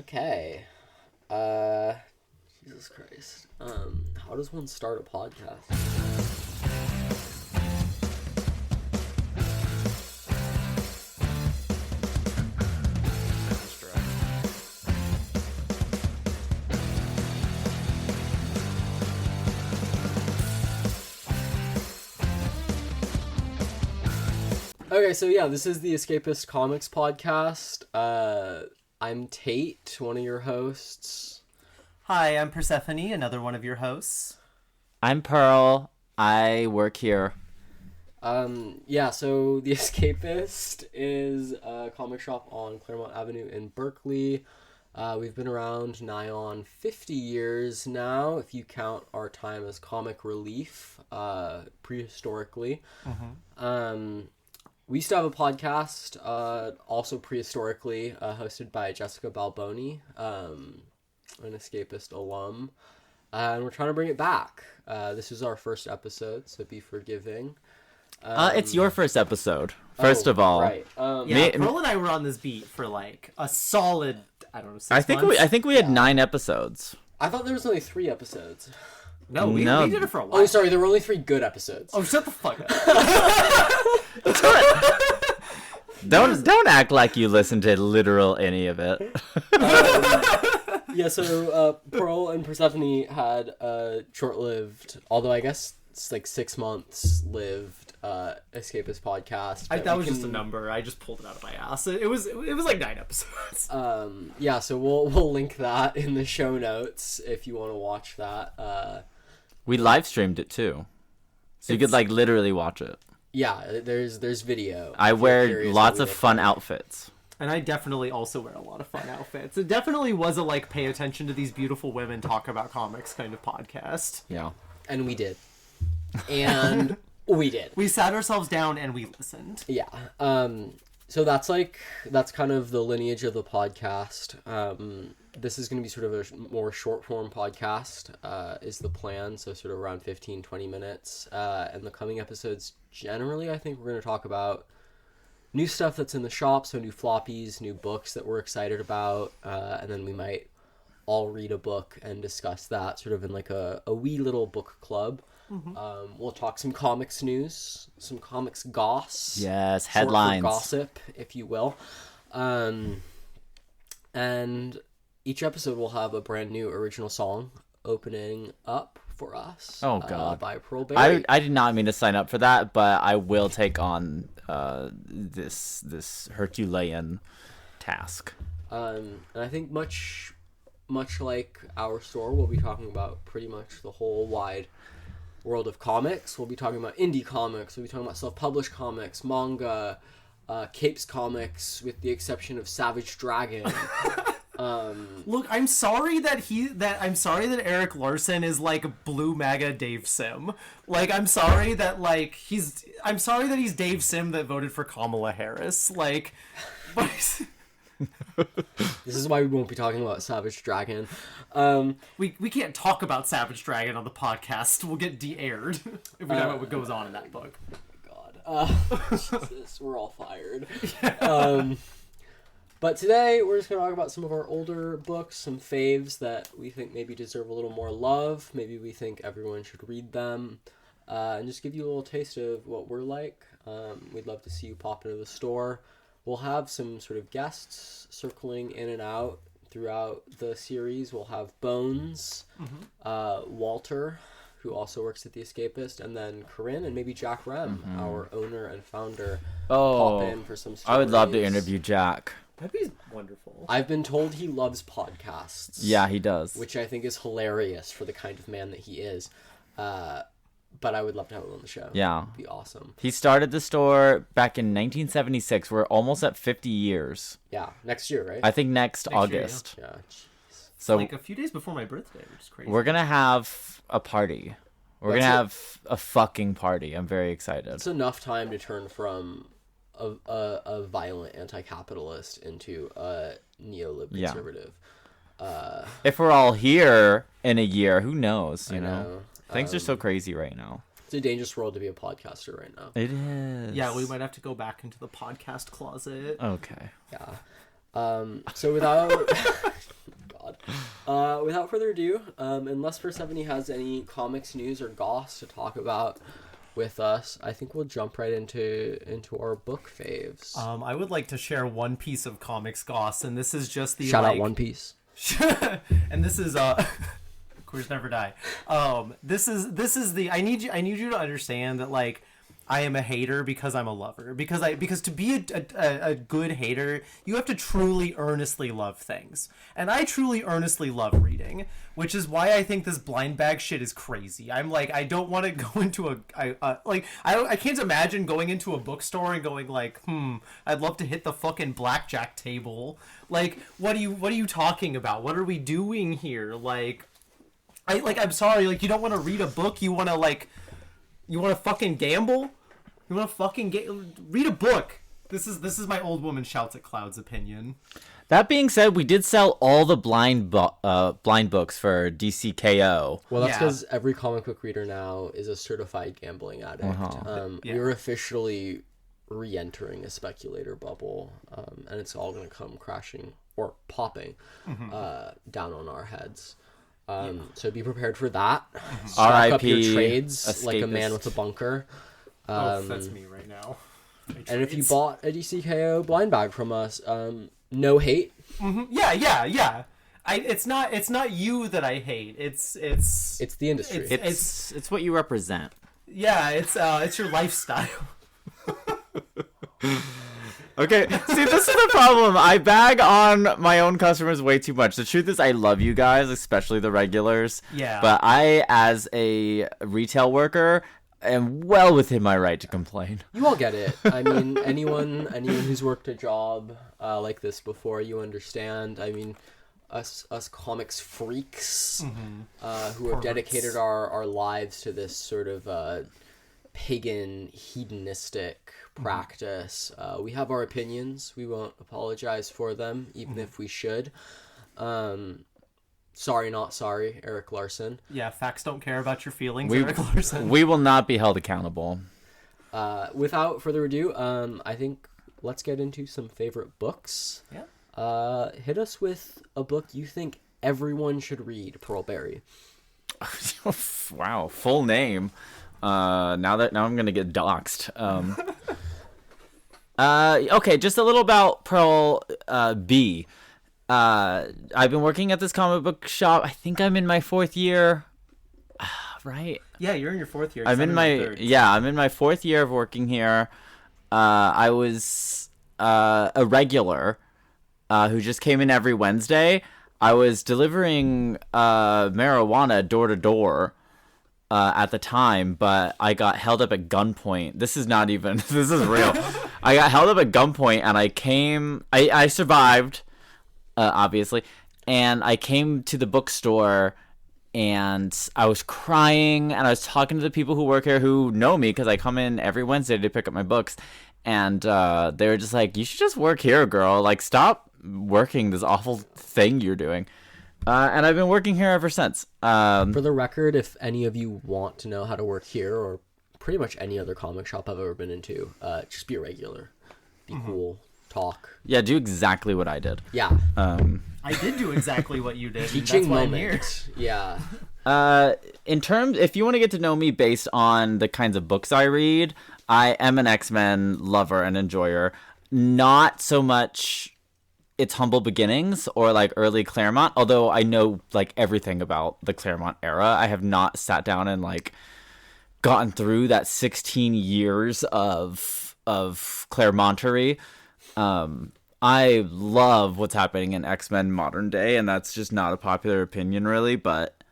Okay. Jesus Christ. How does one start a podcast? Okay, so yeah, this is the Escapist Comics podcast. I'm Tate, one of your hosts. Hi, I'm Persephone, another one of your hosts. I'm Perl. I work here. Yeah, so The Escapist is a comic shop on Claremont Avenue in Berkeley. We've been around nigh on 50 years now, if you count our time as Comic Relief, prehistorically. We used to have a podcast, also prehistorically, hosted by Jessica Balboni, an Escapist alum, and we're trying to bring it back. This is our first episode, so be forgiving. It's your first episode, first of all. Right. Pearl and I were on this beat for like a solid, I don't know, 6 months. I think we had 9 episodes. I thought there was only 3 episodes. No, we did it for a while. Oh, sorry, there were only 3 good episodes. Oh, shut the fuck up. Don't act like you listened to literal any of it. Yeah, so Perl and Persephone had a short-lived, although I guess it's like 6 months lived, Escapist podcast. That was just a number. I just pulled it out of my ass. It was like 9 episodes. Yeah, so we'll link that in the show notes if you want to watch that. We live streamed it too, so you could like literally watch it. Yeah, there's video. I wear lots of fun outfits. And I definitely also wear a lot of fun outfits. It definitely was a like pay attention to these beautiful women talk about comics kind of podcast. Yeah. And we did. And we did. We sat ourselves down and we listened. Yeah. So that's kind of the lineage of the podcast. This is going to be sort of a more short form podcast, is the plan. So sort of around 15, 20 minutes. And the coming episodes, generally, I think we're going to talk about new stuff that's in the shop. So new floppies, new books that we're excited about. And then we might all read a book and discuss that sort of in like a wee little book club. Mm-hmm. We'll talk some comics news, some comics goss. Yes, headlines. Short for gossip, if you will. And each episode will have a brand new original song opening up for us. Oh, God. By Perl Berry. I did not mean to sign up for that, but I will take on this Herculean task. And I think much like our store, we'll be talking about pretty much the whole wide world of comics. We'll be talking about indie comics. We'll be talking about self-published comics, manga, Capes comics, with the exception of Savage Dragon. Look, I'm sorry that Eric Larson is like Blue MAGA Dave Sim. Like, I'm sorry that he's Dave Sim that voted for Kamala Harris. Like, but. This is why we won't be talking about Savage Dragon. We can't talk about Savage Dragon on the podcast. We'll get de-aired if we talk about what goes on in that book. God. Jesus, we're all fired. Yeah. But today, we're just going to talk about some of our older books, some faves that we think maybe deserve a little more love. Maybe we think everyone should read them. And just give you a little taste of what we're like. We'd love to see you pop into the store. We'll have some sort of guests circling in and out throughout the series. We'll have Bones, Walter, who also works at The Escapist, and then Corinne and maybe Jack Rem, our owner and founder, pop in for some stories. I would love to interview Jack. That'd be wonderful. I've been told he loves podcasts. Yeah, he does. Which I think is hilarious for the kind of man that he is. But I would love to have him on the show. Yeah. It'd be awesome. He started the store back in 1976. We're almost at 50 years. Yeah, next year, right? I think next August. Year, yeah. Jeez. So like a few days before my birthday, which is crazy. We're going to have a party. We're going to have a fucking party. I'm very excited. It's enough time to turn from a violent anti-capitalist into a neo-lib conservative. If we're all here in a year, who knows, you know? Things are so crazy right now. It's a dangerous world to be a podcaster right now. It is. Yeah, we might have to go back into the podcast closet. Okay. Yeah. So without without further ado, unless Persephone has any comics news or goss to talk about with us, I think we'll jump right into our book faves. I would like to share one piece of comics goss, and this is just the Shout out One Piece. And this is Queers Never Die. This is the I need you to understand that, like, I am a hater because I'm a lover. Because to be a good hater, you have to truly earnestly love things. And I truly earnestly love reading, which is why I think this blind bag shit is crazy. I'm like, I don't want to go into I can't imagine going into a bookstore and going like, I'd love to hit the fucking blackjack table. Like, what are you talking about? What are we doing here? I'm sorry, like, you don't want to read a book, you want to fucking gamble? You want to fucking read a book? This is my old woman shouts at clouds opinion. That being said, we did sell all the blind books for DCKO. Well, that's because every comic book reader now is a certified gambling addict. We're officially re-entering a speculator bubble, and it's all going to come crashing or popping down on our heads. So be prepared for that. Stock up your trades escapist. Like a man with a bunker. That's me right now. And if you bought a DCKO blind bag from us, no hate. Yeah. It's not you that I hate. It's the industry. It's what you represent. Yeah, it's your lifestyle. Okay, see, this is the problem. I bag on my own customers way too much. The truth is, I love you guys, especially the regulars. Yeah. But I, as a retail worker, am well within my right to complain. You all get it. I mean, anyone who's worked a job like this before, you understand. I mean, us comics freaks who have dedicated our lives to this sort of pagan, hedonistic practice. We have our opinions. We won't apologize for them, even if we should. Sorry, not sorry, Eric Larson. Yeah, facts don't care about your feelings, Eric Larson. We will not be held accountable. Without further ado, I think let's get into some favorite books. Yeah. Hit us with a book you think everyone should read, Perl Berry. Wow, full name. Now I'm gonna get doxxed. Okay, just a little about Perl B. I've been working at this comic book shop. I think I'm in my 4th year. Right? Yeah, you're in your 4th year. I'm in my 4th year of working here. I was a regular who just came in every Wednesday. I was delivering marijuana door to door at the time, but I got held up at gunpoint. This is real. I got held up at gunpoint, and I survived. Obviously, and I came to the bookstore and I was crying and I was talking to the people who work here who know me because I come in every Wednesday to pick up my books, and they were just like, you should just work here, girl, like stop working this awful thing you're doing. And I've been working here ever since. For the record, if any of you want to know how to work here or pretty much any other comic shop I've ever been into, just be a regular, be cool, talk. Yeah, do exactly what I did. Yeah. I did do exactly what you did. Teaching that's why I'm here. Yeah. If you want to get to know me based on the kinds of books I read, I am an X-Men lover and enjoyer. Not so much its humble beginnings or like early Claremont, although I know like everything about the Claremont era. I have not sat down and like gotten through that 16 years of Claremontery. I love what's happening in X-Men modern day, and that's just not a popular opinion really, but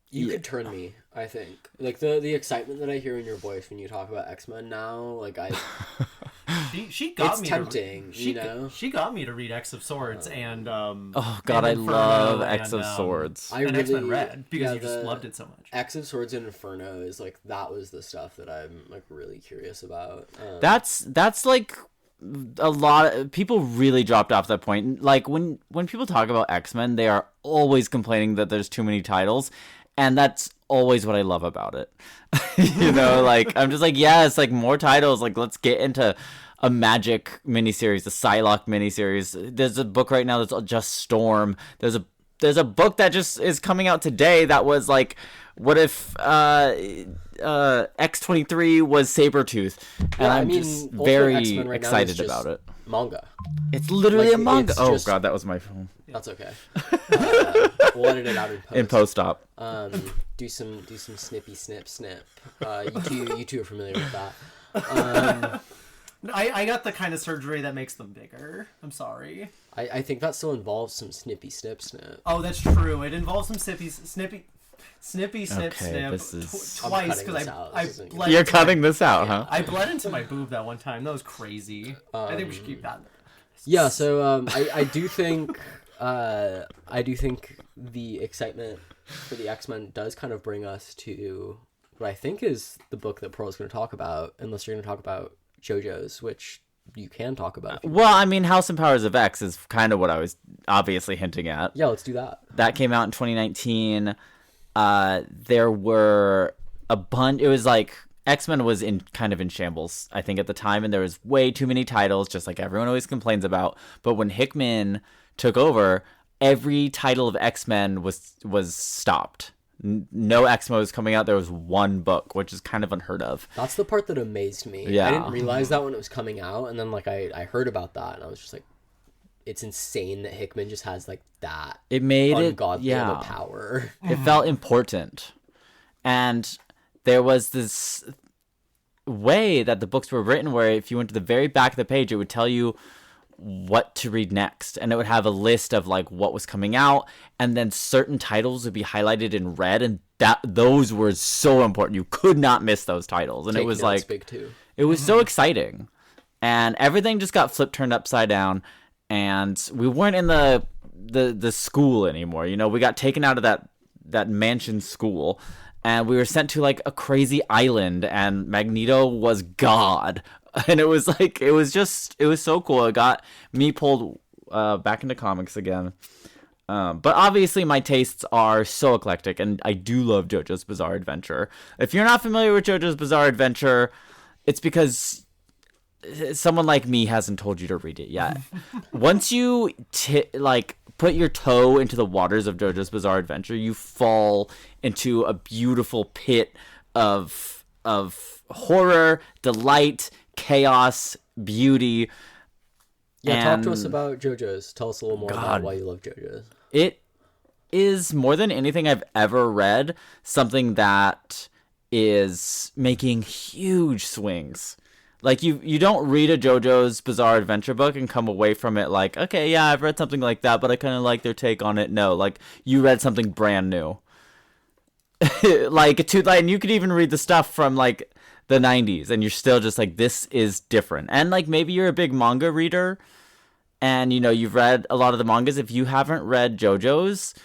you could turn me, I think. Like the excitement that I hear in your voice when you talk about X-Men now, like she got it's me tempting, to, you know. She got me to read X of Swords and oh god, I love X of Swords. And X-Men Red because you just loved it so much. X of Swords and Inferno is like that was the stuff that I'm like really curious about. That's like a lot of people really dropped off that point. Like when people talk about X-Men, they are always complaining that there's too many titles, and that's always what I love about it. You know, like I'm just like, yes, like more titles, like let's get into a Magic miniseries, a Psylocke miniseries. There's a book right now that's just Storm. There's a book that just is coming out today that was like, what if X-23 was Sabretooth? And I'm just very excited about it. Manga. It's literally a manga. It's oh just... god, that was my phone. That's okay. We'll edit it out in post. In post-op. Do some snippy snip. You two are familiar with that. I got the kind of surgery that makes them bigger. I'm sorry. I think that still involves some snippy snip. Oh, that's true. It involves some snippy snip This is... twice because I bled. You're cutting this out, huh? I bled into my boob that one time. That was crazy. I think we should keep that. Yeah. So I do think the excitement for the X-Men does kind of bring us to what I think is the book that Pearl's going to talk about, unless you're going to talk about JoJo's, which you can talk about. Well, I mean, House and Powers of X is kind of what I was obviously hinting at. Yeah, let's do that. That came out in 2019. There were a bunch. It was like X-Men was kind of in shambles, I think, at the time, and there was way too many titles, just like everyone always complains about. But when Hickman took over, every title of X-Men was stopped. No X-Men was coming out. There was one book, which is kind of unheard of. That's the part that amazed me. Yeah. I didn't realize that when it was coming out, and then like I heard about that, and I was just like, it's insane that Hickman just has like that. It made ungodly of a power. It felt important, and there was this way that the books were written where if you went to the very back of the page, it would tell you what to read next, and it would have a list of like what was coming out, and then certain titles would be highlighted in red, and those were so important. You could not miss those titles, and it was like big too. It was so exciting, and everything just got turned upside down, and we weren't in the school anymore. You know, we got taken out of that mansion school, and we were sent to like a crazy island, and Magneto was God. And it was so cool. It got me pulled back into comics again. But obviously my tastes are so eclectic, and I do love JoJo's Bizarre Adventure. If you're not familiar with JoJo's Bizarre Adventure, it's because someone like me hasn't told you to read it yet. Once you put your toe into the waters of JoJo's Bizarre Adventure, you fall into a beautiful pit of horror, delight, chaos, beauty. Yeah, talk to us about JoJo's. Tell us a little more about why you love JoJo's. It is, more than anything I've ever read, something that is making huge swings. Like, you don't read a JoJo's Bizarre Adventure book and come away from it like, okay, yeah, I've read something like that, but I kind of like their take on it. No, like, you read something brand new. And you could even read the stuff from, like, the 90s, and you're still just like, this is different. And like, maybe you're a big manga reader and you know you've read a lot of the mangas. If you haven't read JoJo's,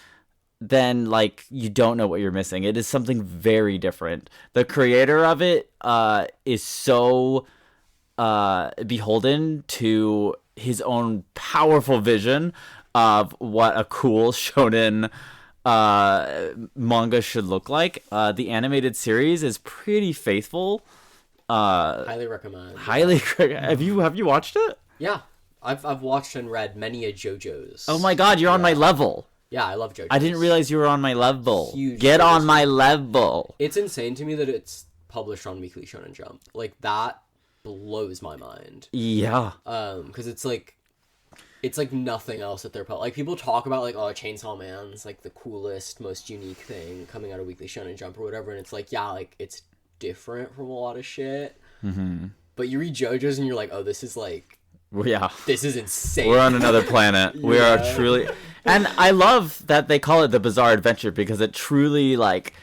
then like, you don't know what you're missing. It is something very different. The creator of it is so beholden to his own powerful vision of what a cool shonen manga should look like. The animated series is pretty faithful. Highly recommend. Have you watched it? Yeah, I've watched and read many a JoJo's. Oh my god, you're on my level. Yeah, I love JoJo's. I didn't realize you were on my level. Huge Get JoJo's on my level. It's insane to me that it's published on Weekly Shonen Jump. Like, that blows my mind. Yeah. Because it's like nothing else that they're like, people talk about like, oh, Chainsaw Man's like the coolest, most unique thing coming out of Weekly Shonen Jump or whatever, and it's like, yeah, like, it's different from a lot of shit. Mm-hmm. But you read JoJo's and you're like, oh, this is like, yeah, this is insane. We're on another planet. We are truly, and I love that they call it the Bizarre Adventure, because it truly like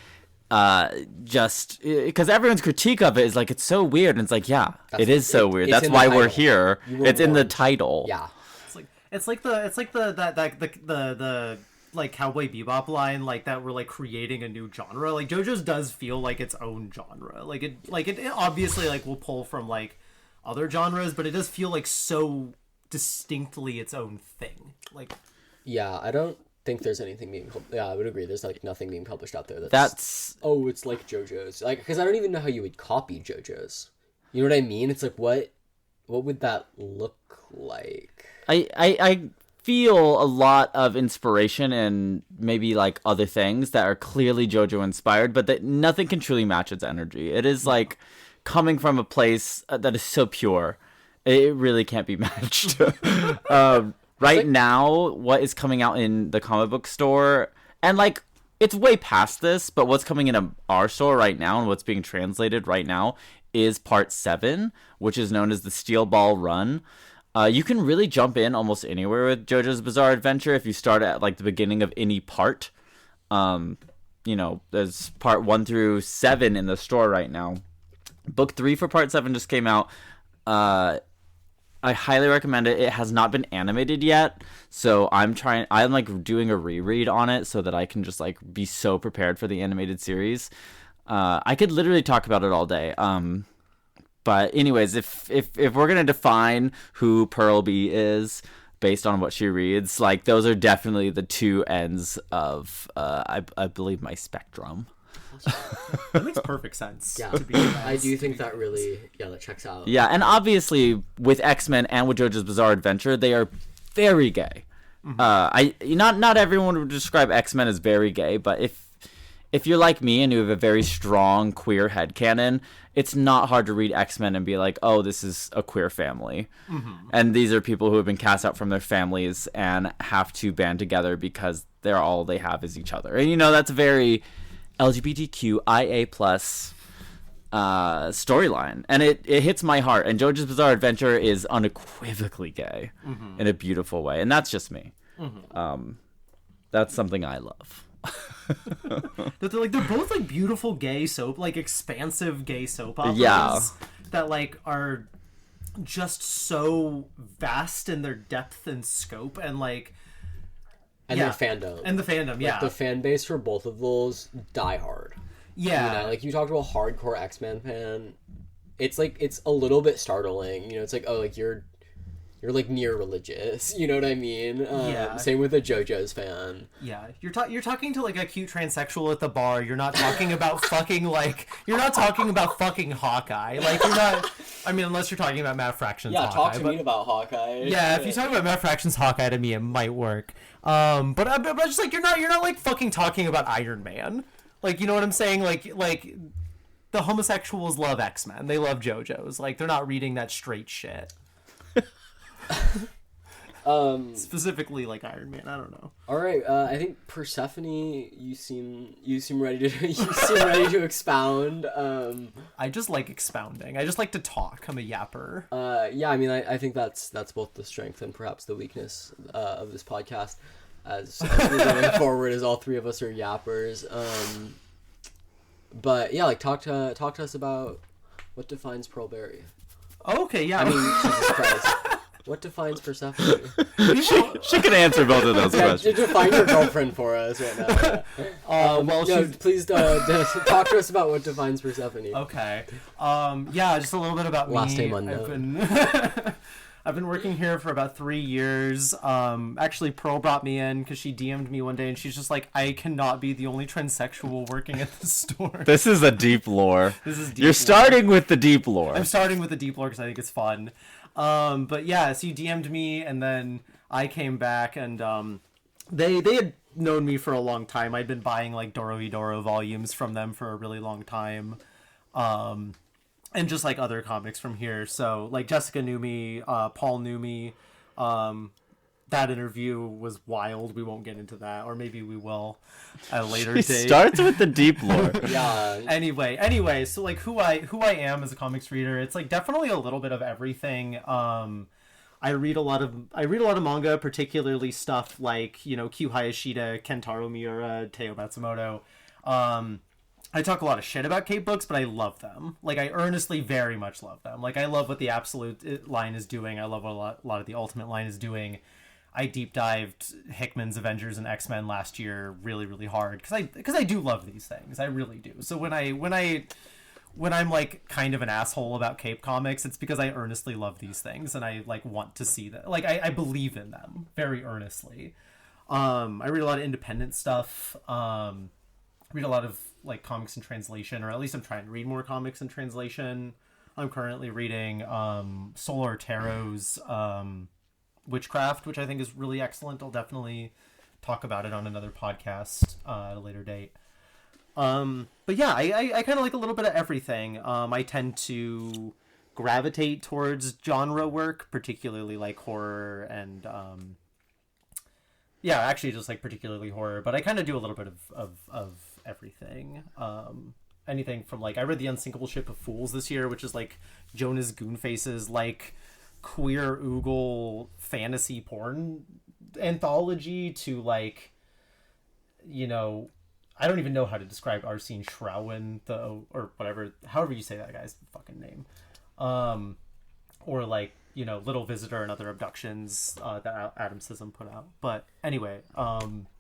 just because everyone's critique of it is like, it's so weird, and it's like, yeah, it is so weird. That's why we're here. It's in the title. Yeah. It's like the like Cowboy Bebop line, like that we're like creating a new genre. Like JoJo's does feel like its own genre. Like it obviously like will pull from like other genres, but it does feel like so distinctly its own thing. Like, yeah, I don't think there's anything being I would agree. There's like nothing being published out there that's oh, it's like JoJo's. Like, because I don't even know how you would copy JoJo's. You know what I mean? It's like, what what would that look like? I feel a lot of inspiration and maybe like other things that are clearly JoJo inspired, but that nothing can truly match its energy. It is like coming from a place that is so pure. It really can't be matched. Right now, what is coming out in the comic book store, and like it's way past this, but what's coming in our store right now and what's being translated right now is Part 7, which is known as the Steel Ball Run. You can really jump in almost anywhere with JoJo's Bizarre Adventure if you start at like the beginning of any part. There's part 1 through 7 in the store right now. Book 3 for part 7 just came out. I highly recommend it. It has not been animated yet, so I'm like doing a reread on it so that I can just like be so prepared for the animated series. I could literally talk about it all day. But anyways, if we're gonna define who Perl B is based on what she reads, like those are definitely the two ends of I believe my spectrum. That makes perfect sense. Yeah, I do think that really, that checks out. Yeah, and obviously with X-Men and with JoJo's Bizarre Adventure, they are very gay. Mm-hmm. Not everyone would describe X-Men as very gay, but if you're like me and you have a very strong queer headcanon, it's not hard to read X-Men and be like, oh, this is a queer family. Mm-hmm. And these are people who have been cast out from their families and have to band together because all they have is each other. And, that's a very LGBTQIA+ storyline. And it hits my heart. And JoJo's Bizarre Adventure is unequivocally gay in a beautiful way. And that's just me. Mm-hmm. That's something I love. They're both like beautiful gay soap, like expansive gay soap operas that like are just so vast in their depth and scope and like their fandom like, the fan base for both of those die hard. Like you talked about hardcore X-Men fan, it's like it's a little bit startling, it's like, oh, like you're like near religious, you know what I mean? Same with a JoJo's fan. Yeah, you're talking to like a cute transsexual at the bar. You're not talking about fucking fucking Hawkeye. Like you're not. I mean, unless you're talking about Matt Fraction's Hawkeye. Talk to me about Hawkeye. Yeah, if you talk about Matt Fraction's Hawkeye to me, it might work. But just like you're not like fucking talking about Iron Man. Like, you know what I'm saying? Like the homosexuals love X-Men. They love JoJo's. Like they're not reading that straight shit. Specifically like Iron Man, I don't know. All right, I think Persephone, you seem ready to expound. I just like expounding. I just like to talk. I'm a yapper. I mean, I think that's both the strength and perhaps the weakness of this podcast as we're going forward, as all three of us are yappers. But yeah, like talk to us about what defines Pearlberry. Okay, yeah. I mean, Jesus Christ. What defines Persephone? she can answer both of those questions. Define your girlfriend for us right now. Please talk to us about what defines Persephone. Okay. Just a little bit about Last me. name unknown. I've been working here for about 3 years. Actually, Perl brought me in because she DM'd me one day, and she's just like, I cannot be the only transsexual working at the store. This is a deep lore. You're starting with the deep lore. I'm starting with the deep lore because I think it's fun. But yeah, so you DM'd me, and then I came back, and they had known me for a long time. I'd been buying like Doro volumes from them for a really long time. And just like other comics from here. So like Jessica knew me, Paul knew me. That interview was wild. We won't get into that, or maybe we will at a later date. Starts with the deep lore. Yeah. Anyway, so like who I am as a comics reader, it's like definitely a little bit of everything. I read a lot of manga, particularly stuff like, Kyu Hayashida, Kentaro Miura, Teo Matsumoto. I talk a lot of shit about Cape books, but I love them. Like, I earnestly very much love them. Like, I love what the Absolute line is doing. I love what a lot of the Ultimate line is doing. I deep dived Hickman's Avengers and X-Men last year really, really hard because I do love these things. I really do. So when I'm like kind of an asshole about Cape comics, it's because I earnestly love these things and I like want to see that. Like, I believe in them very earnestly. I read a lot of independent stuff. Read a lot of like comics in translation, or at least I'm trying to read more comics in translation. I'm currently reading Solar Tarot's Witchcraft, which I think is really excellent. I'll definitely talk about it on another podcast at a later date. But yeah, I kind of like a little bit of everything. I tend to gravitate towards genre work, particularly like horror and yeah, actually just like particularly horror, but I kind of do a little bit of everything. Anything from like, I read The Unsinkable Ship of Fools this year, which is like Jonas Goonface's like queer oogle fantasy porn anthology, to like, you know, I don't even know how to describe Arsene Schrauen, or whatever, however you say that guy's fucking name. Or like, you know, Little Visitor and Other Abductions that Adam Sissom put out. But anyway,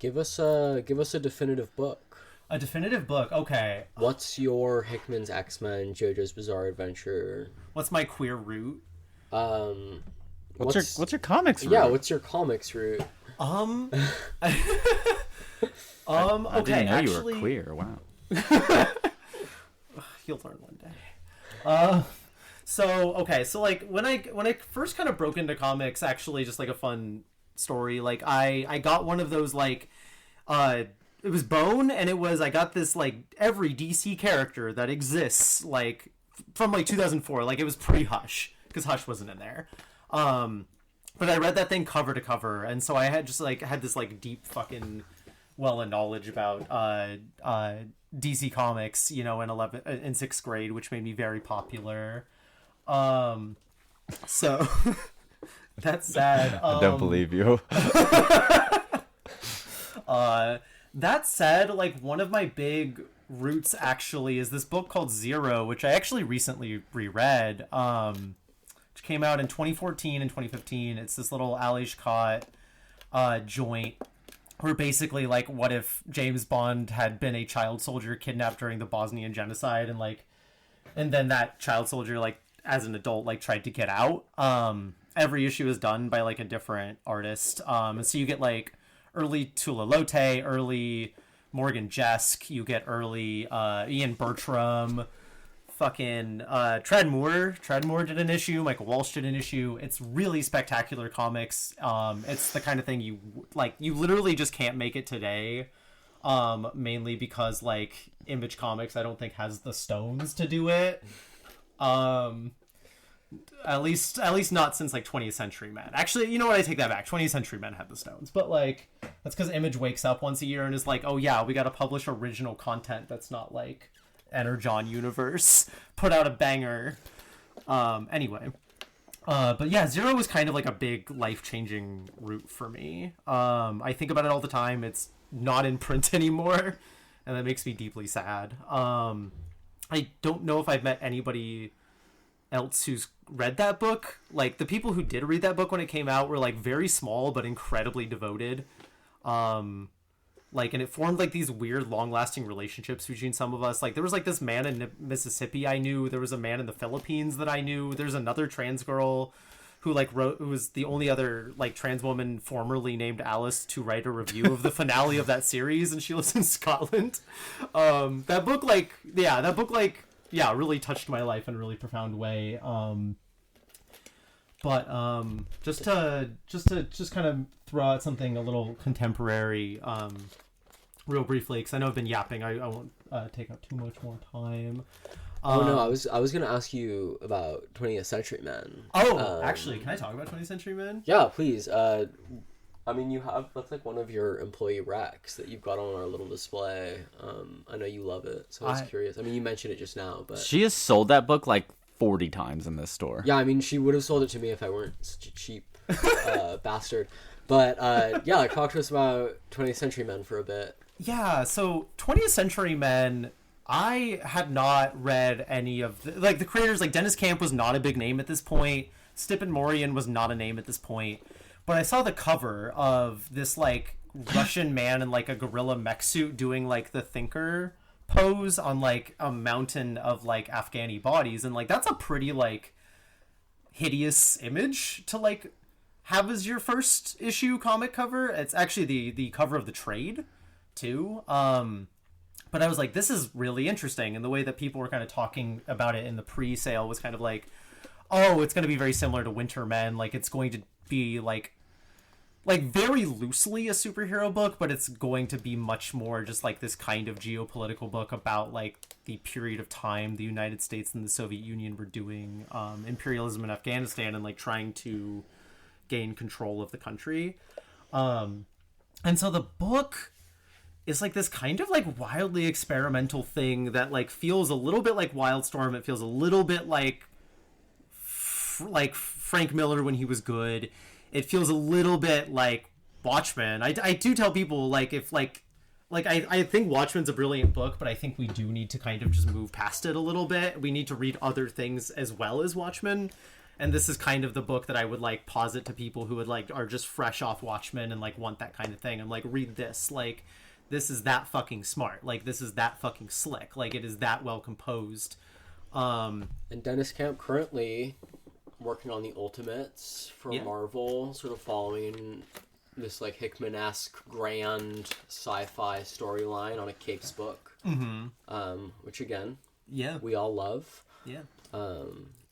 give us a definitive book. A definitive book, okay. What's your Hickman's X-Men, JoJo's Bizarre Adventure? What's my queer route? What's your comics route? Yeah, what's your comics route? Okay, I didn't know actually, you were queer. Wow. You'll learn one day. So like when I first kind of broke into comics, actually, just like a fun story. Like I got one of those like it was Bone, and I got this like every DC character that exists like from like 2004. Like it was pre-Hush, because Hush wasn't in there. But I read that thing cover to cover, and so I had this like deep fucking well of knowledge about DC Comics, you know, in 6th grade, which made me very popular. So that's sad. I don't believe you. That said, like one of my big roots actually is this book called Zero, which I actually recently reread, which came out in 2014 and 2015. It's this little Ali Shkot joint where basically like, what if James Bond had been a child soldier kidnapped during the Bosnian genocide, and then that child soldier, like as an adult, like tried to get out. Every issue is done by like a different artist, and so you get like early Tula Lote, early Morgan Jesk, you get early Ian Bertram, fucking Tread Moore did an issue, Michael Walsh did an issue. It's really spectacular comics. It's the kind of thing you literally just can't make it today, mainly because like Image Comics I don't think has the stones to do it. At least not since like 20th Century Men. Actually, you know what? I take that back. 20th Century Men had the stones, but like that's because Image wakes up once a year and is like, oh yeah, we got to publish original content that's not like Energon Universe. Put out a banger. Anyway, but yeah, Zero was kind of like a big life-changing route for me. I think about it all the time. It's not in print anymore, and that makes me deeply sad. I don't know if I've met anybody else who's read that book. Like the people who did read that book when it came out were like very small but incredibly devoted. Like, and it formed like these weird long-lasting relationships between some of us. Like there was like this man in Mississippi I knew. There was a man in the Philippines that I knew. There's another trans girl who like who was the only other like trans woman formerly named Alice to write a review of the finale of that series, and she lives in Scotland. That book really touched my life in a really profound way. Just to kind of throw out something a little contemporary, real briefly, because I know I've been yapping. I won't take up too much more time. No, I was gonna ask you about 20th Century Men. Actually, can I talk about 20th Century Men? Yeah, please. I mean, that's like one of your employee racks that you've got on our little display. I know you love it, so I was curious. I mean, you mentioned it just now, but she has sold that book like 40 times in this store. Yeah, I mean, she would have sold it to me if I weren't such a cheap bastard. But yeah, like, talk to us about 20th Century Men for a bit. Yeah, so 20th Century Men, I had not read any of the creators. Like Dennis Camp was not a big name at this point. Stippen Morian was not a name at this point. But I saw the cover of this like Russian man in like a gorilla mech suit doing like the thinker pose on like a mountain of like Afghani bodies, and like that's a pretty like hideous image to like have as your first issue comic cover. It's actually the cover of the trade too. But I was like, this is really interesting. And the way that people were kind of talking about it in the pre-sale was kind of like, oh, it's going to be very similar to Winter Men. Like, it's going to be like very loosely a superhero book, but it's going to be much more just like this kind of geopolitical book about like the period of time the United States and the Soviet Union were doing imperialism in Afghanistan and like trying to gain control of the country. And so the book is like this kind of like wildly experimental thing that like feels a little bit like Wildstorm. It feels a little bit like Frank Miller when he was good. It feels a little bit like Watchmen. I do tell people, like, if, I think Watchmen's a brilliant book, but I think we do need to kind of just move past it a little bit. We need to read other things as well as Watchmen. And this is kind of the book that I would, like, posit to people who would, like, are just fresh off Watchmen and, like, want that kind of thing. I'm like, read this. Like, this is that fucking smart. Like, this is that fucking slick. Like, it is that well composed. And Dennis Camp currently working on the Ultimates for Marvel, sort of following this like Hickman-esque grand sci-fi storyline on a Capes book, which again, we all love.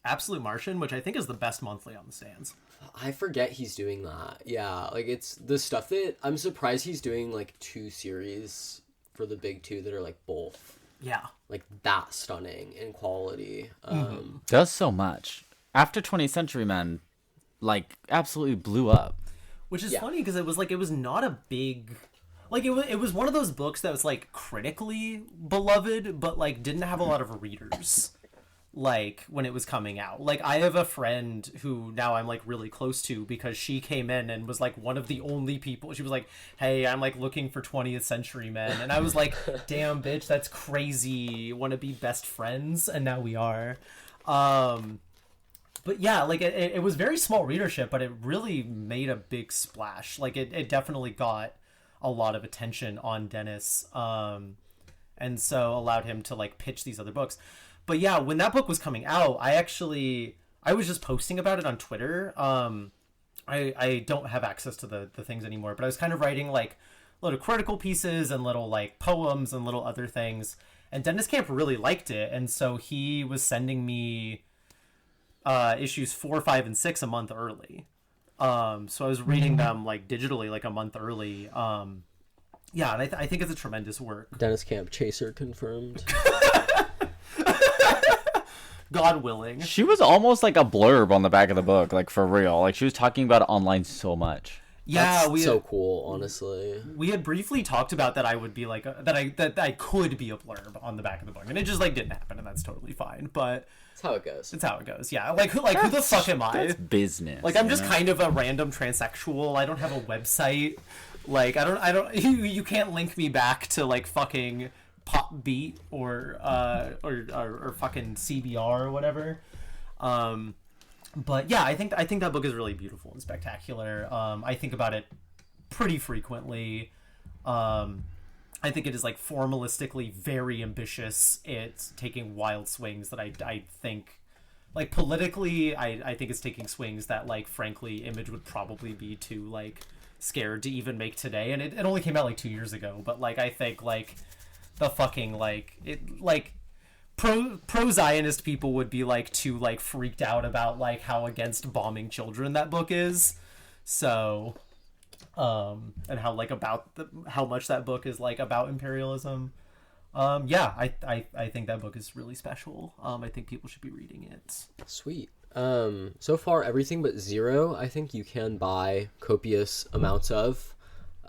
Absolute Martian, which I think is the best monthly on the stands. I forget he's doing that. Yeah, like it's the stuff that I'm surprised he's doing like 2 series for the big 2 that are like both. Yeah, like that stunning in quality. Does so much. After 20th Century Men, like, absolutely blew up. Which is funny, because it was not a big... Like, it was one of those books that was, like, critically beloved, but, like, didn't have a lot of readers, like, when it was coming out. Like, I have a friend who now I'm, like, really close to, because she came in and was, like, one of the only people... She was like, hey, I'm, like, looking for 20th Century Men. And I was like, damn, bitch, that's crazy. Want to be best friends? And now we are. But yeah, like, it was very small readership, but it really made a big splash. Like, it definitely got a lot of attention on Dennis, and so allowed him to, like, pitch these other books. But yeah, when that book was coming out, I was just posting about it on Twitter. I don't have access to the things anymore, but I was kind of writing, like, little critical pieces and little, like, poems and little other things. And Dennis Camp really liked it, and so he was sending me... issues 4, 5, and 6 a month early. So I was reading them like digitally, like a month early. And I think it's a tremendous work. Dennis Camp Chaser confirmed. God willing. She was almost like a blurb on the back of the book, like for real. Like she was talking about it online so much. Yeah, That's so cool, honestly. We had briefly talked about that I would be like that I could be a blurb on the back of the book, and it just like didn't happen, and that's totally fine. But that's how it goes. It's how it goes. Yeah, like who the fuck am I? That's business. Like I'm just kind of a random transsexual. I don't have a website. Like I don't. You can't link me back to like fucking Pop Beat or fucking CBR or whatever. But yeah, I think that book is really beautiful and spectacular. I think about it pretty frequently. I think it is like formalistically very ambitious. It's taking wild swings that I think, like politically, I think it's taking swings that like frankly Image would probably be too like scared to even make today. And it only came out like 2 years ago. But like I think like the fucking like it like. Pro-Zionist people would be like too like freaked out about like how against bombing children that book is, so and how like about how much that book is like about imperialism. I think that book is really special. I think people should be reading it. Sweet. So far everything but Zero I think you can buy copious amounts of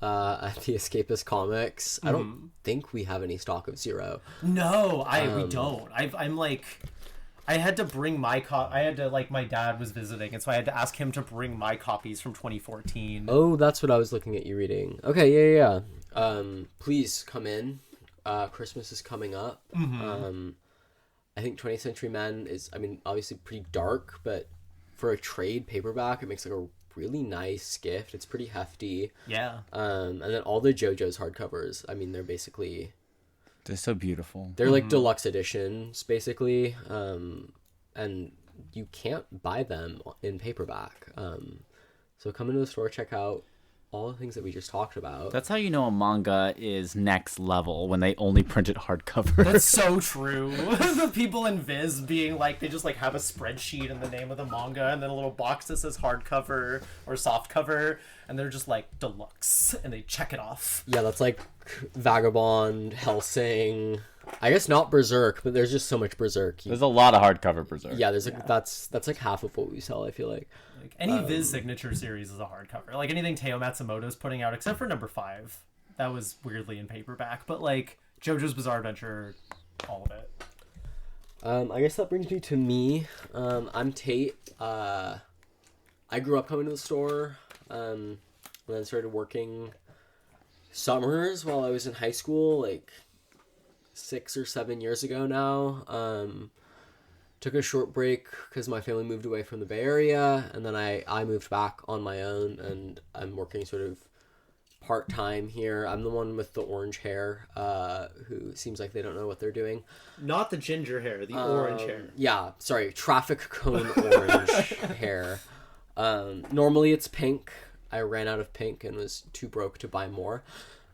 at the Escapist Comics. I don't think we have any stock of Zero. No, we don't. I'm like, I had to bring my my dad was visiting, and so I had to ask him to bring my copies from 2014. Oh, that's what I was looking at you reading. Okay, yeah. Please come in. Christmas is coming up. I think 20th Century Men is, I mean, obviously pretty dark, but for a trade paperback, it makes like a really nice gift. It's pretty hefty. Yeah. And then all the JoJo's hardcovers, I mean, they're so beautiful. They're like deluxe editions, basically. And you can't buy them in paperback. So come into the store, check out all the things that we just talked about. That's how you know a manga is next level, when they only print it hardcover. That's so true. The people in Viz being like, they just like have a spreadsheet in the name of the manga and then a little box that says hardcover or softcover, and they're just like deluxe, and they check it off. Yeah, that's like Vagabond, Hellsing. I guess not Berserk, but there's just so much Berserk. There's a lot of hardcover Berserk. Yeah, there's like that's like half of what we sell, I feel like. Like any Viz signature series is a hardcover. Like anything Teo Matsumoto's putting out, except for number 5. That was weirdly in paperback. But like JoJo's Bizarre Adventure, all of it. I guess that brings me to me. I'm Tate. I grew up coming to the store, and then started working summers while I was in high school, like 6 or 7 years ago now. Took a short break because my family moved away from the Bay Area, and then I moved back on my own, and I'm working sort of part-time here. I'm the one with the orange hair, who seems like they don't know what they're doing. Not the ginger hair, the orange hair. Yeah, sorry, traffic cone orange hair. Normally it's pink. I ran out of pink and was too broke to buy more.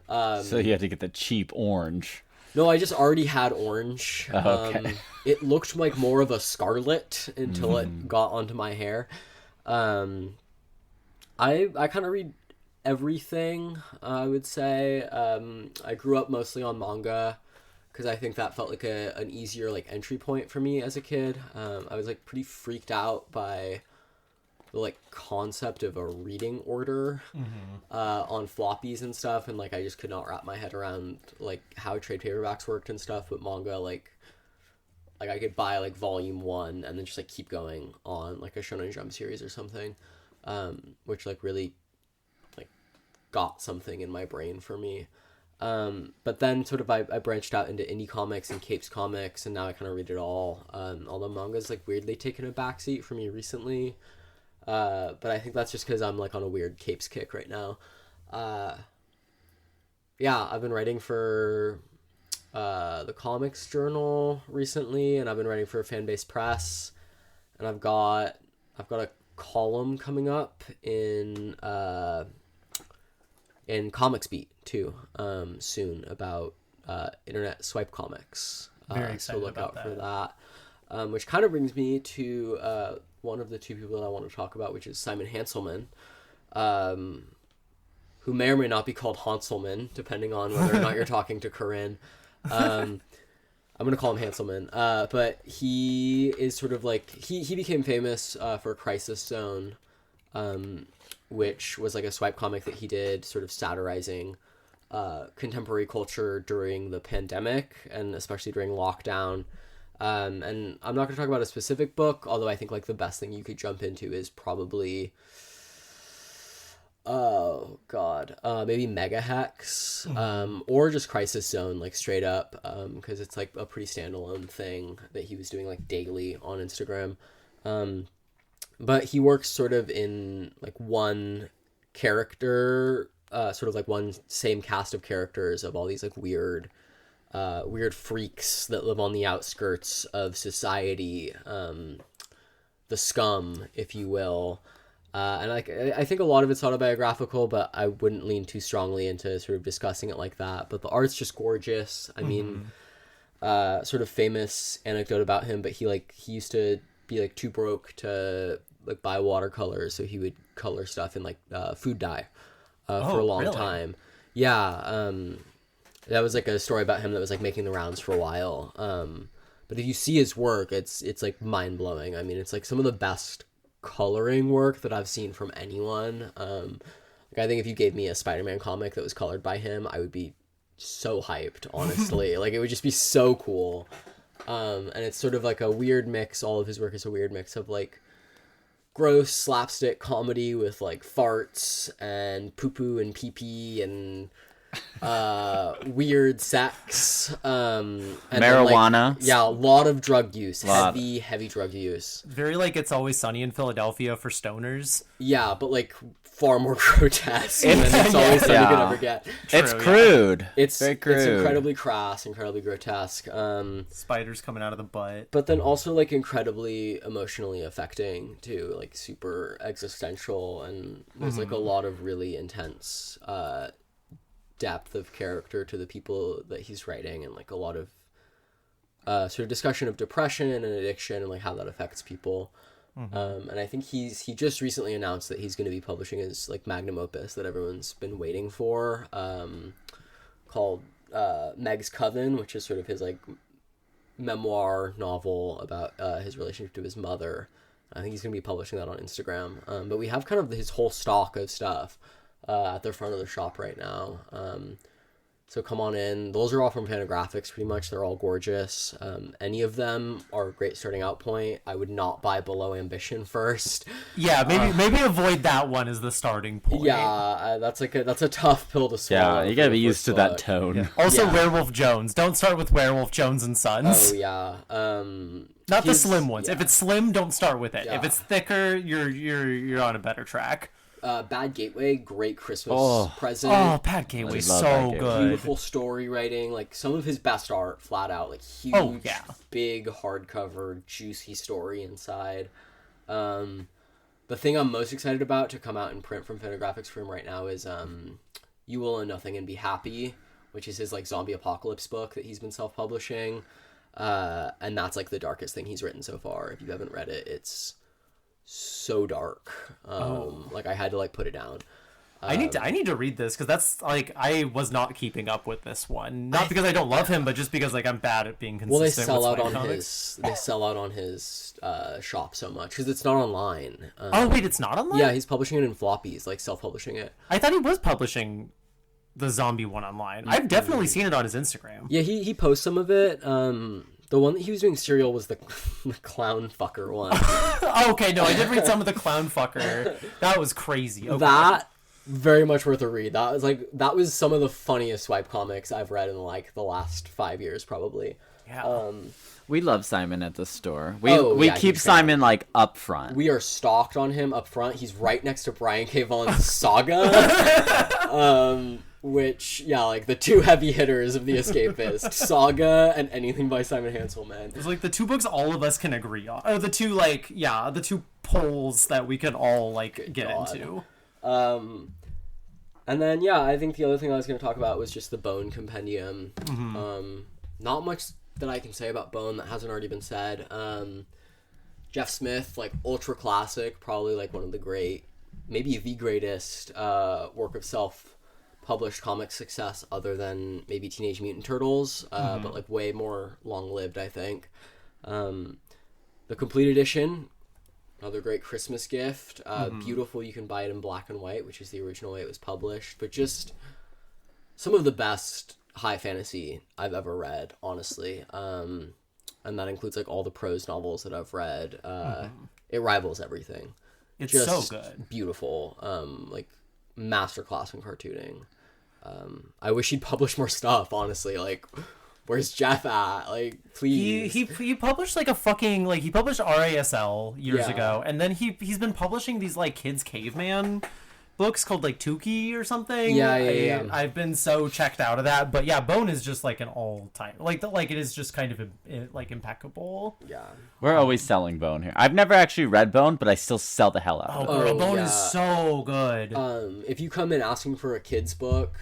So you had to get the cheap orange. No, I just already had orange. Okay. It looked like more of a scarlet until it got onto my hair. I kind of read everything, I would say. I grew up mostly on manga because I think that felt like an easier like entry point for me as a kid. I was like pretty freaked out by the like concept of a reading order on floppies and stuff, and like I just could not wrap my head around like how trade paperbacks worked and stuff. But manga, like I could buy like volume 1 and then just like keep going on like a Shonen Jump series or something, which like really like got something in my brain for me. But then sort of I branched out into indie comics and Capes comics, and now I kind of read it all. Although manga's like weirdly taken a backseat for me recently. But I think that's just because I'm like on a weird Capes kick right now. Yeah, I've been writing for the Comics Journal recently, and I've been writing for Fanbase Press, and I've got a column coming up in Comics Beat too, soon about internet swipe comics. Very excited so look about out for that. Which kind of brings me to one of the two people that I want to talk about, which is Simon Hanselman, who may or may not be called Hanselman, depending on whether or not you're talking to Corinne. I'm going to call him Hanselman. But he is sort of like, he became famous for Crisis Zone, which was like a swipe comic that he did sort of satirizing contemporary culture during the pandemic, and especially during lockdown. And I'm not going to talk about a specific book, although I think like the best thing you could jump into is probably, maybe Mega Hex, or just Crisis Zone, like straight up, because it's like a pretty standalone thing that he was doing like daily on Instagram. But he works sort of in like one character, sort of like one same cast of characters of all these like weird freaks that live on the outskirts of society, the scum, if you will. And like I think a lot of it's autobiographical, but I wouldn't lean too strongly into sort of discussing it like that. But the art's just gorgeous. I mean, sort of famous anecdote about him, but he used to be like too broke to like buy watercolors, so he would color stuff in like food dye for a long time. Yeah. That was like a story about him that was like making the rounds for a while. But if you see his work, it's like mind blowing. I mean, it's like some of the best coloring work that I've seen from anyone. Like I think if you gave me a Spider-Man comic that was colored by him, I would be so hyped, honestly. Like it would just be so cool. And it's sort of like a weird mix. All of his work is a weird mix of like gross slapstick comedy with like farts and poo-poo and pee-pee and weird sex, and marijuana. Then, like, a lot of drug use, heavy drug use. Very like It's Always Sunny in Philadelphia for stoners. Yeah, but like far more grotesque than it's always something you could ever get. It's crude. It's very crude. It's incredibly crass, incredibly grotesque. Spiders coming out of the butt. But then also like incredibly emotionally affecting too, like super existential, and there's like a lot of really intense depth of character to the people that he's writing, and like a lot of sort of discussion of depression and addiction and like how that affects people. And I think he just recently announced that he's going to be publishing his like magnum opus that everyone's been waiting for, called Meg's Coven, which is sort of his like memoir novel about his relationship to his mother. I think he's going to be publishing that on Instagram. But we have kind of his whole stock of stuff at the front of the shop right now. So come on in. Those are all from Fantagraphics, pretty much. They're all gorgeous. Any of them are a great starting out point. I would not buy Below Ambition first. Yeah, maybe avoid that one as the starting point. Yeah, that's a tough pill to swallow. Yeah, you gotta be used to that tone. Yeah. Also, Werewolf Jones. Don't start with Werewolf Jones and Sons. Oh yeah. Not the slim ones. Yeah. If it's slim, don't start with it. Yeah. If it's thicker, you're on a better track. Bad Gateway, great Christmas present. Oh, Bad Gateway, so good. Beautiful story writing, like some of his best art, flat out, like huge, big hardcover, juicy story inside. The thing I'm most excited about to come out in print from Fantagraphics for him right now is You Will Own Nothing and Be Happy, which is his like zombie apocalypse book that he's been self-publishing, and that's like the darkest thing he's written so far. If you haven't read it, it's so dark. Like I had to like put it down. I need to read this because that's like I was not keeping up with this one. Not because I don't love him, but just because like I'm bad at being consistent. Well, they sell with out on comics. they sell out on his shop so much because it's not online. Oh wait, it's not online? Yeah, he's publishing it in floppies, like self-publishing it. I thought he was publishing the zombie one online. I've definitely seen it on his Instagram. Yeah, he posts some of it. The one that he was doing serial was the clown fucker one. Okay, no, I did read some of the clown fucker. That was crazy. Okay. That very much worth a read. That was some of the funniest swipe comics I've read in like the last 5 years probably. Yeah. We love Simon at the store. We keep Simon like up front. We are stocked on him up front. He's right next to Brian K. Vaughan's Saga. Which, yeah, like the two heavy hitters of The Escapist, Saga and anything by Simon Hanselman. It's like the two books all of us can agree on. Or the two polls that we can all like get into. And then, yeah, I think the other thing I was going to talk about was just the Bone Compendium. Not much that I can say about Bone that hasn't already been said. Jeff Smith, like ultra classic, probably like one of the great, maybe the greatest work of self-published comic success other than maybe Teenage Mutant Turtles, but like way more long-lived, I think. The Complete Edition, another great Christmas gift. Beautiful, you can buy it in black and white, which is the original way it was published, but just some of the best high fantasy I've ever read, honestly. And that includes like all the prose novels that I've read. It rivals everything. It's just so good. Beautiful. Like masterclass in cartooning. I wish he'd publish more stuff, honestly. Like, where's Jeff at? Like, please. He published like a fucking like he published RASL years ago, and then he's been publishing these like kids caveman books called like Tukey or something. Yeah. I've been so checked out of that, but yeah, Bone is just like an all time like it is just kind of like impeccable. Yeah, we're always selling Bone here. I've never actually read Bone, but I still sell the hell out of it. Oh, girl, Bone is so good. If you come in asking for a kid's book,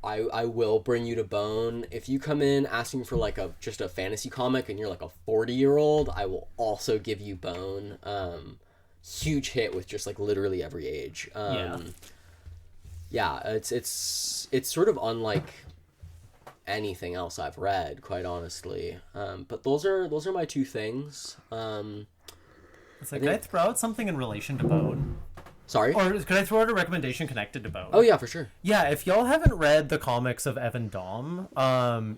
I will bring you to Bone. If you come in asking for like just a fantasy comic and you're like a 40-year-old, I will also give you Bone. Huge hit with just like literally every age. It's sort of unlike anything else I've read, quite honestly. But those are my two things. It's like, can I throw out something in relation to Bone? Sorry? Or could I throw out a recommendation connected to Bone? Oh yeah, for sure. Yeah, if y'all haven't read the comics of Evan Dom,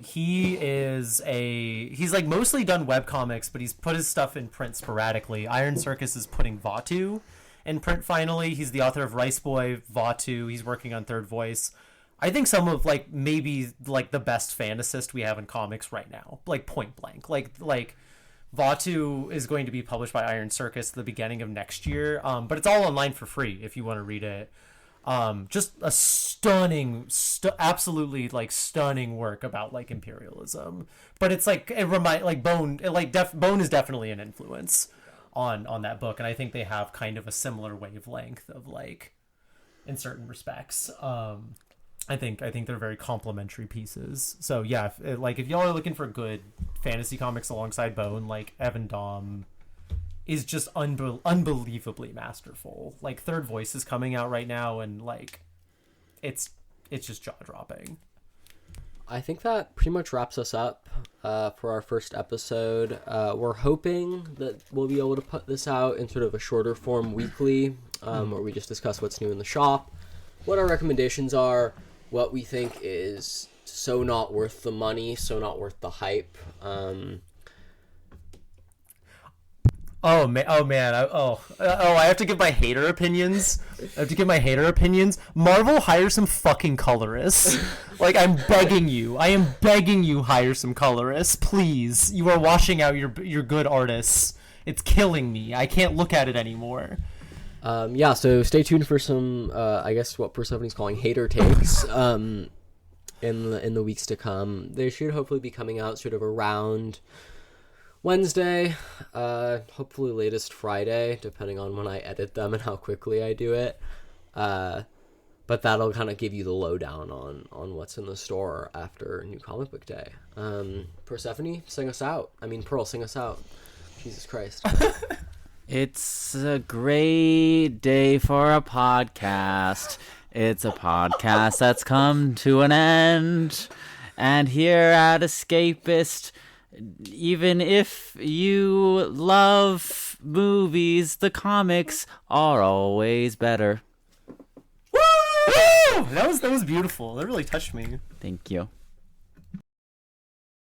he's like mostly done webcomics, but he's put his stuff in print sporadically. Iron Circus is putting Vatu in print finally. He's the author of Rice Boy, Vatu. He's working on Third Voice. I think some of like maybe like the best fantasist we have in comics right now, like point blank. Like Vatu is going to be published by Iron Circus at the beginning of next year, but it's all online for free if you want to read it. Just a stunning, absolutely like stunning work about like imperialism. But it's like Bone is definitely an influence on that book, and I think they have kind of a similar wavelength of like in certain respects. I think they're very complementary pieces. So yeah, if y'all are looking for good fantasy comics alongside Bone, like Evan Dom is just unbelievably masterful. Like Third Voice is coming out right now, and like it's just jaw dropping. I think that pretty much wraps us up for our first episode. We're hoping that we'll be able to put this out in sort of a shorter form weekly, where we just discuss what's new in the shop, what our recommendations are, what we think is so not worth the money, so not worth the hype. Oh man! I have to give my hater opinions. Marvel, hire some fucking colorists. Like, I'm begging you. I am begging you, hire some colorists, please. You are washing out your good artists. It's killing me. I can't look at it anymore. Yeah. So stay tuned for some, I guess what Persephone's calling hater takes. In the weeks to come, they should hopefully be coming out sort of around Wednesday, hopefully latest Friday, depending on when I edit them and how quickly I do it. But that'll kind of give you the lowdown on what's in the store after New Comic Book Day. Persephone, sing us out. I mean, Perl, sing us out. Jesus Christ. It's a great day for a podcast. It's a podcast that's come to an end. And here at Escapist, even if you love movies, the comics are always better. Woo! That was beautiful. That really touched me. Thank you.